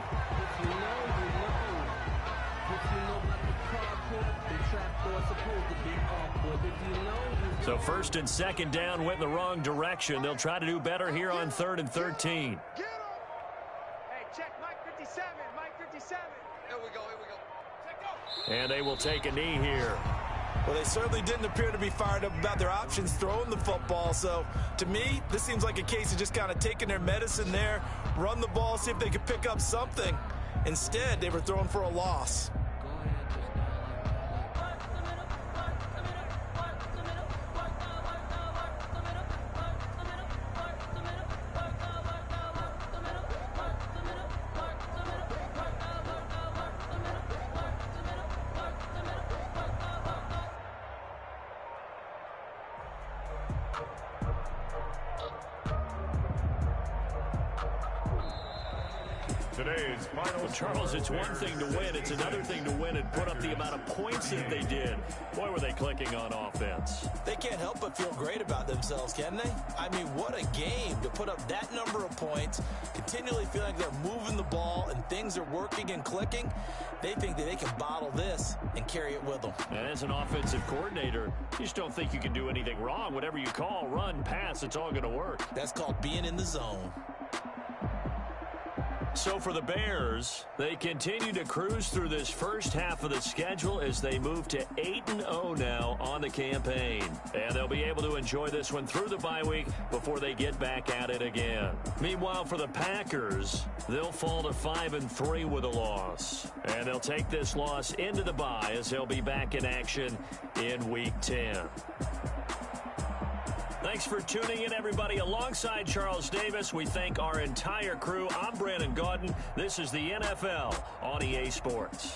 So 1st and 2nd down went in the wrong direction. They'll try to do better here on 3rd and 13. Hey, check Mike 57, Mike 57. Here we go. And they will take a knee here. Well, they certainly didn't appear to be fired up about their options throwing the football. So, to me, this seems like a case of just kind of taking their medicine there, run the ball, see if they could pick up something. Instead, they were throwing for a loss. Today's final. Well, Charles, it's one thing to win. It's another thing to win and put up the amount of points that they did. Boy, were they clicking on offense. They can't help but feel great about themselves, can they? I mean, what a game to put up that number of points, continually feel like they're moving the ball and things are working and clicking. They think that they can bottle this and carry it with them. And as an offensive coordinator, you just don't think you can do anything wrong. Whatever you call, run, pass, it's all going to work. That's called being in the zone. So for the Bears, they continue to cruise through this first half of the schedule as they move to 8-0 now on the campaign. And they'll be able to enjoy this one through the bye week before they get back at it again. Meanwhile, for the Packers, they'll fall to 5-3 with a loss. And they'll take this loss into the bye as they'll be back in action in Week 10. Thanks for tuning in, everybody. Alongside Charles Davis, we thank our entire crew. I'm Brandon Gaudin. This is the NFL on EA Sports.